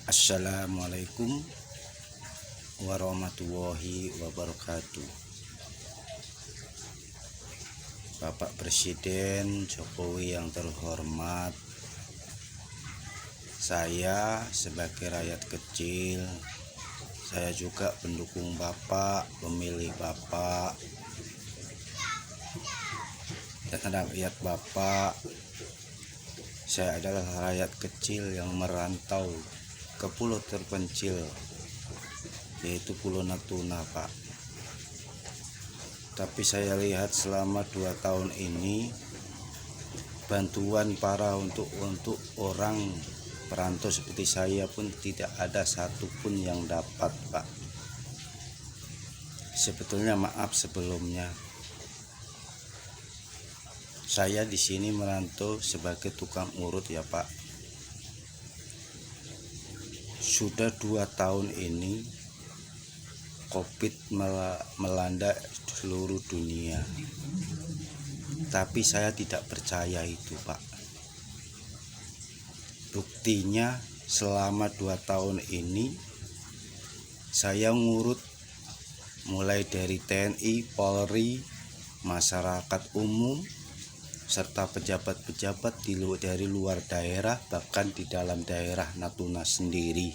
Assalamualaikum warahmatullahi wabarakatuh. Bapak Presiden Jokowi yang terhormat, saya sebagai rakyat kecil, saya juga pendukung Bapak, pemilih Bapak, dan rakyat Bapak. Saya adalah rakyat kecil yang merantau ke pulau terpencil, yaitu Pulau Natuna, Pak. Tapi saya lihat selama 2 tahun ini bantuan para untuk orang perantau seperti saya pun tidak ada satupun yang dapat, Pak. Sebetulnya maaf sebelumnya. Saya di sini merantau sebagai tukang urut ya, Pak. Sudah 2 tahun ini COVID melanda seluruh dunia. Tapi saya tidak percaya itu, Pak. Buktinya selama 2 tahun ini saya ngurut mulai dari TNI, Polri, masyarakat umum, serta pejabat-pejabat dari luar daerah, bahkan di dalam daerah Natuna sendiri.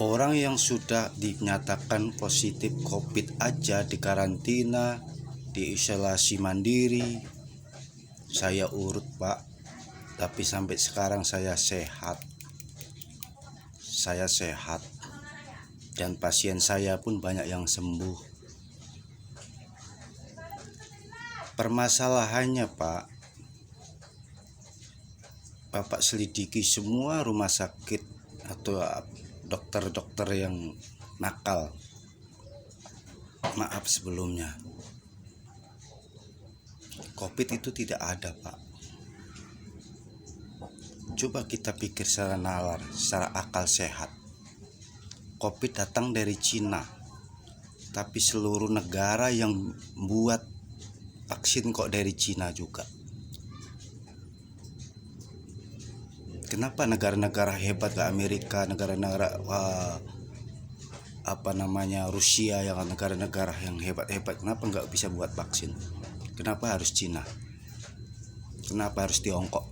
Orang yang sudah dinyatakan positif COVID aja dikarantina, diisolasi mandiri, saya urut, Pak. Tapi sampai sekarang saya sehat. Dan pasien saya pun banyak yang sembuh. Permasalahannya, Pak, Bapak selidiki semua rumah sakit atau dokter-dokter yang nakal. Maaf sebelumnya. COVID itu tidak ada, Pak. Coba kita pikir secara nalar, secara akal sehat. COVID datang dari Cina, tapi seluruh negara yang buat vaksin kok dari Cina juga. Kenapa negara-negara hebat ke Amerika, negara-negara Rusia, yang negara-negara yang hebat-hebat, kenapa nggak bisa buat vaksin? Kenapa harus Cina? Kenapa harus Tiongkok?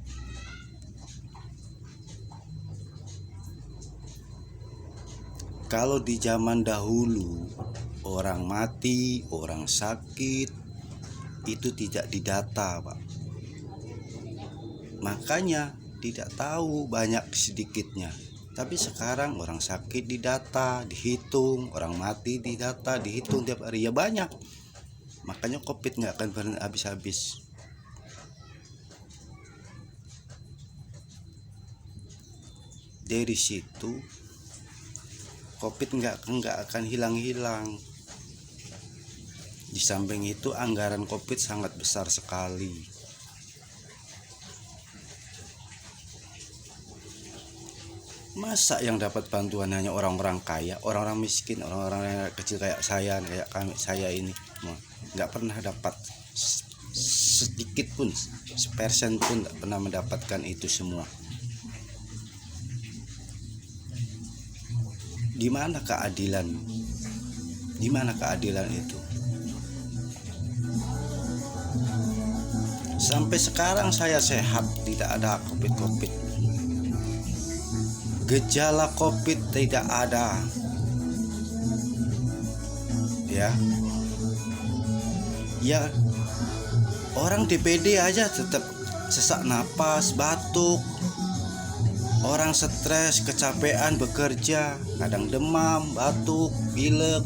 Kalau di zaman dahulu orang mati, orang sakit itu tidak didata, Pak. Makanya tidak tahu banyak sedikitnya. Tapi sekarang orang sakit didata, dihitung, orang mati didata, dihitung tiap hari, ya banyak. Makanya COVID nggak akan pernah habis-habis. Dari situ COVID nggak akan hilang-hilang. Di samping itu anggaran COVID sangat besar sekali. Masa yang dapat bantuan hanya orang-orang kaya, orang-orang miskin, orang-orang kecil kayak saya ini, nggak pernah dapat sedikit pun, sepersen pun nggak pernah mendapatkan itu semua. Di mana keadilan? Di mana keadilan itu? Sampai sekarang saya sehat, tidak ada COVID. Gejala COVID tidak ada. Ya, orang DPD aja tetap sesak napas, batuk. Orang stres, kecapean bekerja, kadang demam, batuk, pilek.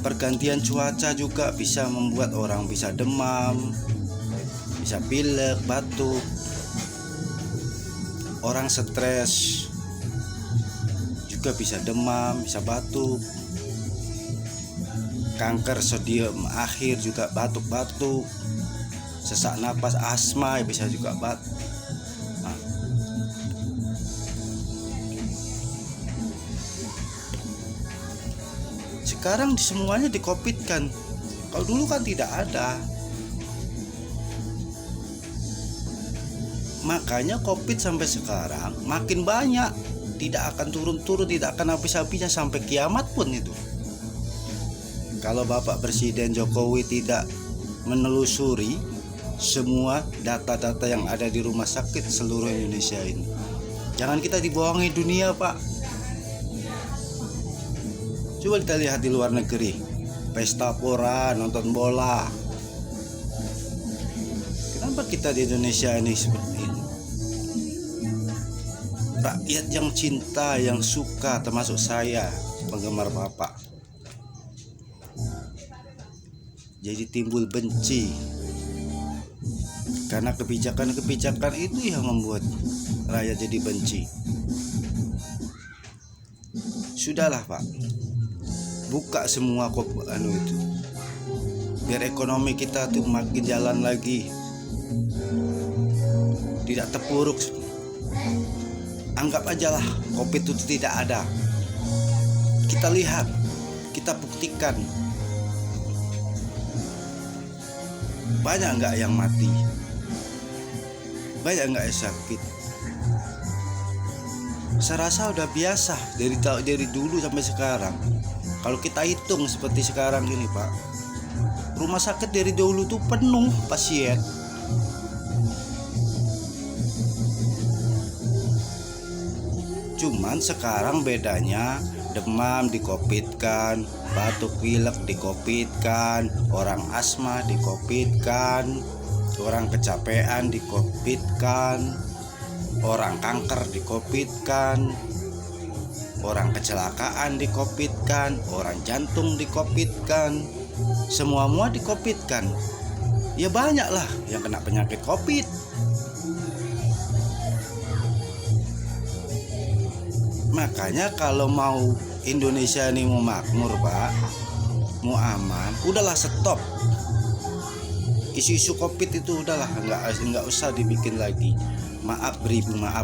Pergantian cuaca juga bisa membuat orang bisa demam, bisa pilek, batuk. Orang stres juga bisa demam, bisa batuk. Kanker stadium akhir juga batuk-batuk. Sesak napas, asma bisa juga batuk. Sekarang semuanya di-COVID-kan. Kalau dulu kan tidak ada. Makanya COVID sampai sekarang makin banyak, tidak akan turun-turun, tidak akan habis-habisnya sampai kiamat pun itu. Kalau Bapak Presiden Jokowi tidak menelusuri semua data-data yang ada di rumah sakit seluruh Indonesia ini, jangan kita dibohongi dunia, Pak. Coba kita lihat di luar negeri, pesta pora, nonton bola. Kenapa kita di Indonesia ini seperti ini? Rakyat yang cinta, yang suka, termasuk saya, penggemar Bapak, jadi timbul benci karena kebijakan-kebijakan itu yang membuat rakyat jadi benci. Sudahlah, Pak, buka semua itu, biar ekonomi kita tuh makin jalan lagi, tidak terpuruk. Anggap aja lah COVID itu tidak ada. Kita lihat, kita buktikan, banyak nggak yang mati, banyak nggak yang sakit. Saya rasa udah biasa dari dulu sampai sekarang. Kalau kita hitung seperti sekarang ini, Pak, rumah sakit dari dulu tuh penuh pasien. Cuman sekarang bedanya, demam dikopitkan, batuk pilek dikopitkan, orang asma dikopitkan, orang kecapean dikopitkan, orang kanker dikopitkan, orang kecelakaan dikopitkan, orang jantung dikopitkan, semua dikopitkan. Ya banyak lah yang kena penyakit COVID. Makanya kalau mau Indonesia ini mau makmur, Pak, mau aman, udahlah stop. Isu-isu COVID itu udahlah, nggak usah dibikin lagi. Maaf, beribu maaf,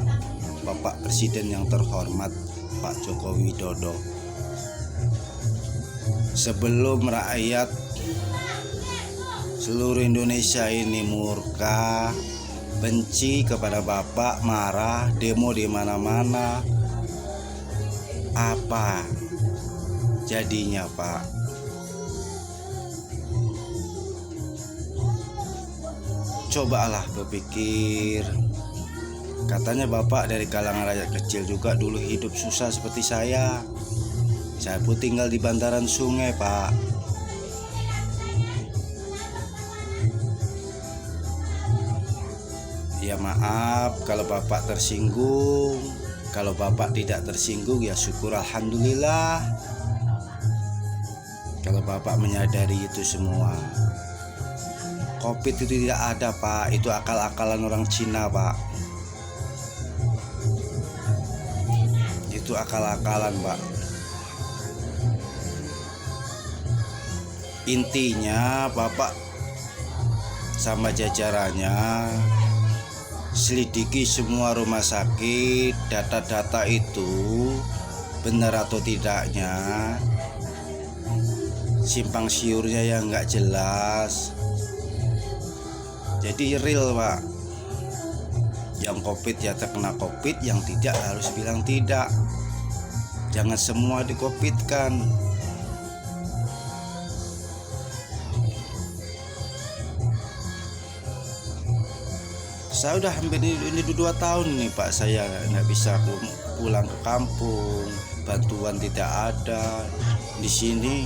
Bapak Presiden yang terhormat Pak Joko Widodo. Sebelum rakyat seluruh Indonesia ini murka, benci kepada Bapak, marah, demo di mana-mana, apa jadinya, Pak? Cobalah berpikir. Katanya Bapak dari kalangan rakyat kecil juga, dulu hidup susah seperti saya. Saya pun tinggal di bantaran sungai, Pak. Ya maaf kalau Bapak tersinggung. Kalau Bapak tidak tersinggung, ya syukur, alhamdulillah. Kalau Bapak menyadari itu semua, COVID itu tidak ada, Pak. Itu akal-akalan orang Cina, Pak. Itu akal-akalan, Pak. Intinya Bapak sama jajarannya selidiki semua rumah sakit, data-data itu benar atau tidaknya, simpang siurnya yang nggak jelas. Jadi real, Pak. Yang COVID ya terkena COVID, yang tidak harus bilang tidak. Jangan semua di-COVID-kan. Saya udah hampir ini 2 tahun nih, Pak, saya nggak bisa pulang ke kampung, bantuan tidak ada. Di sini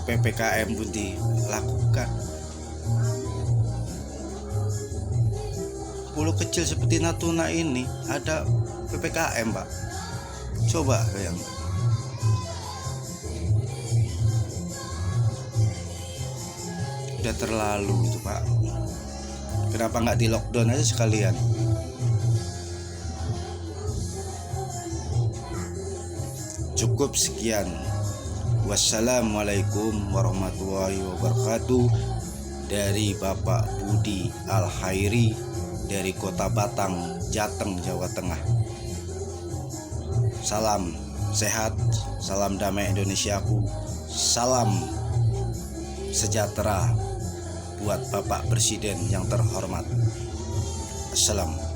PPKM pun dilakukan. Pulau kecil seperti Natuna ini ada PPKM, Pak. Coba bayangkan. Udah terlalu itu, Pak. Kenapa nggak di lockdown aja sekalian? Cukup sekian. Wassalamualaikum warahmatullahi wabarakatuh. Dari Bapak Budi Al-Khairi dari Kota Batang, Jateng, Jawa Tengah. Salam sehat, salam damai Indonesiaku, salam sejahtera buat Bapak Presiden yang terhormat. Wassalam.